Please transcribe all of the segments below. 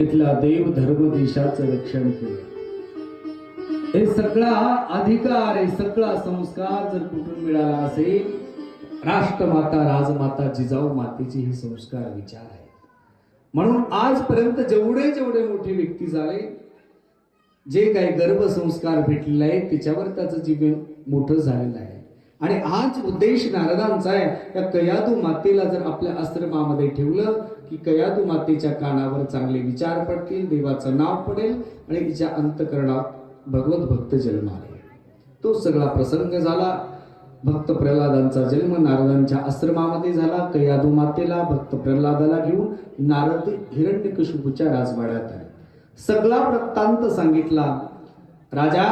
तिथला देव धर्म देशाचं रक्षण केलं. हे सगळा अधिकार, हे सगळा संस्कार जर कुठून मिळाला असेल, राष्ट्रमाता राजमाता जिजाऊ मातेची ही संस्कार विचार आहे. म्हणून आजपर्यंत जेवढे जेवढे मोठे व्यक्ती झाले, जे काही गर्भसंस्कार भेटलेले आहे त्याच्यावर त्याचं जीवन मोठं झालेलं आहे. आणि आज उद्देश नारदांचा आहे, त्या कयादू मातेला जर आपल्या आश्रमामध्ये ठेवलं की कयादू मातेच्या कानावर चांगले विचार पडतील, देवाचं नाव पडेल आणि तिच्या अंतःकरणात भगवत भक्त जन्माले. तो सगळा प्रसंग झाला. भक्त प्रल्हादांचा जन्म नारदांच्या आश्रमामध्ये झाला. कयादू मातेला भक्त प्रल्हादाला घेऊन नारद हिरण्यकशिपूच्या राजवाड्यात आले. सगळा वृत्तांत सांगितला. राजा,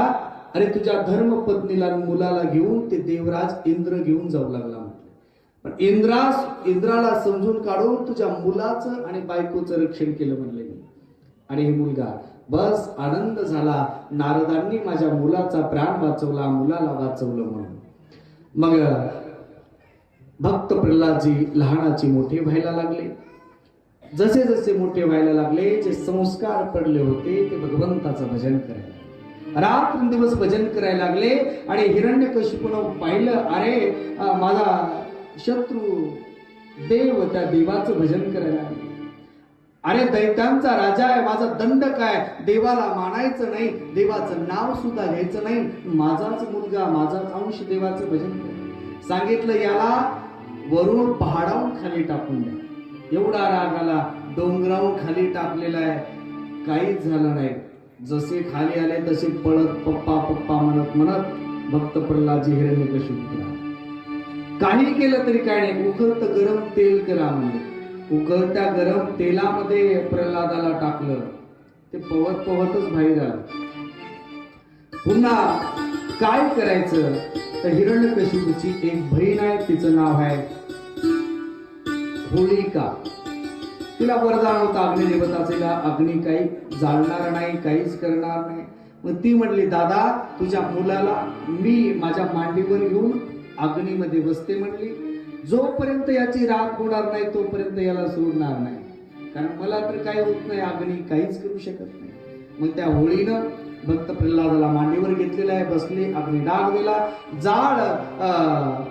अरे तुझ्या धर्मपत्नीला मुलाला घेऊन ते देवराज इंद्र घेऊन जाऊ लागला म्हटलं. पण इंद्राला समजून काढून तुझ्या मुलाचं आणि बायकोचं रक्षण केलं म्हणले मी. आणि हे मुलगा बस आनंद झाला. नारदांनी माझ्या मुलाचा प्राण वाचवला, मुलाला वाचवलं म्हणून. मग भक्त प्रल्हादजी लहानाची मोठे व्हायला लागले. जसे जसे मोठे व्हायला लागले, जे संस्कार पडले होते ते भगवंताचं भजन करायला, रात्रंदिवस भजन करायला लागले. आणि हिरण्यकशिपूनं पाहिलं, अरे माझा शत्रू देव, त्या देवाचं भजन करायला लागले. अरे दैत्यांचा राजा आहे, माझा दंड काय, देवाला मानायचं नाही, देवाचं नाव सुद्धा घ्यायचं नाही, माझाच मुलगा माझाच अंश देवाचं भजन कर. सांगितलं याला वरून पहाडावून खाली टाकून द्या. एवढा राग आला. डोंगरावून खाली टाकलेला आहे, काहीच झालं नाही. जसे खाली आले तसे पळत पप्पा पप्पा म्हणत म्हणत भक्त प्रल्हादजी हिरण्यकशिपूला. काही केलं तरी काय नाही, उकळत गरम तेल करा म्हणजे. उकळत्या गरम तेलामध्ये प्रल्हादाला टाकलं. ते पवत पवतच बाहेर आलं. पुन्हा काय करायचं, तर हिरण्यकशिपूची एक बहीण आहे, तिचं नाव आहे होलिका. तिला वरदान होतं अग्निदेवताचं, अग्नी काही जाळणार नाही, काहीच करणार नाही. मग ती म्हटली, दादा तुझ्या मुलाला मी माझ्या मांडीवर घेऊन अग्नीमध्ये बसते म्हणली. जोपर्यंत याची राख होणार नाही तोपर्यंत याला सोडणार नाही, कारण मला तर काही होत नाही, अग्नी काहीच करू शकत नाही. मग त्या होळीनं भक्त प्रल्हादाला मांडीवर घेतलेला आहे, बसले, अग्नी डाग दिला, जाळ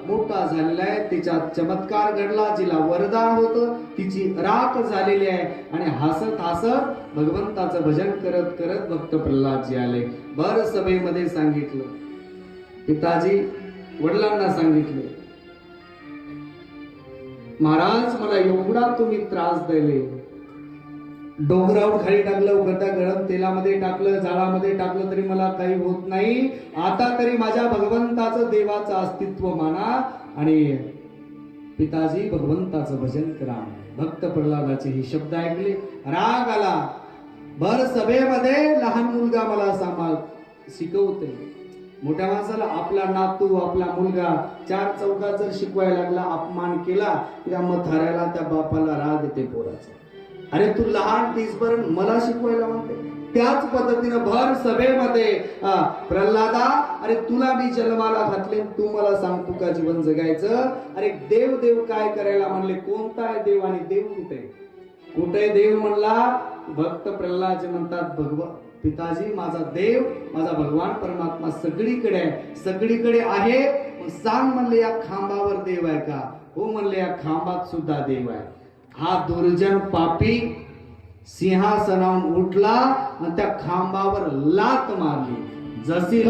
मोठा झालेला आहे, तिच्यात चमत्कार घडला. जिला वरदान होतं तिची राख झालेली आहे. आणि हसत हसत भगवंताचं भजन करत करत भक्त प्रल्हादजी आले. भर सभेमध्ये सांगितलं, पिताजी वडिलांना सांगितले, महाराज मला एवढा तुम्ही त्रास दिले, डोंगरावर खाली टाकलं, उघडत्या गरम तेलामध्ये टाकलं, जाळामध्ये टाकलं, तरी मला काही होत नाही. आता तरी माझ्या भगवंताचं देवाचं अस्तित्व माना आणि पिताजी भगवंताचं भजन करा. भक्त प्रल्हादाचे हे शब्द ऐकले, राग आला. भर सभेमध्ये लहान मुलगा मला सांभाळ शिकवते. मोठ्या माणसाला आपला नातू, आपला मुलगा 4 चौघात जर शिकवायला लागला, अपमान केला, त्या म्हाताऱ्याला त्या बापाला राग येते पोराचा. अरे तू लहान दिसभर मला शिकवायला म्हणते. त्याच पद्धतीनं भर सभेमध्ये प्रल्हादा, अरे तुला मी जन्माला घातले, तू मला सांगतो का जीवन जगायचं. अरे देव देव काय करायला म्हणले, कोणता आहे देव आणि देव कुठे, कुठे देव म्हणला. भक्त प्रल्हाद म्हणतात, पिताजी माझा देव, माझा भगवान परमात्मा सगळीकडे आहे, सगळीकडे आहे. सांग म्हणले, या खांबावर देव आहे का. हो म्हणले, या खांबात सुद्धा देव आहे. हा दुर्जन पापी सिंहासनावरून उठला आणि त्या खांबावर लात मारली. जशी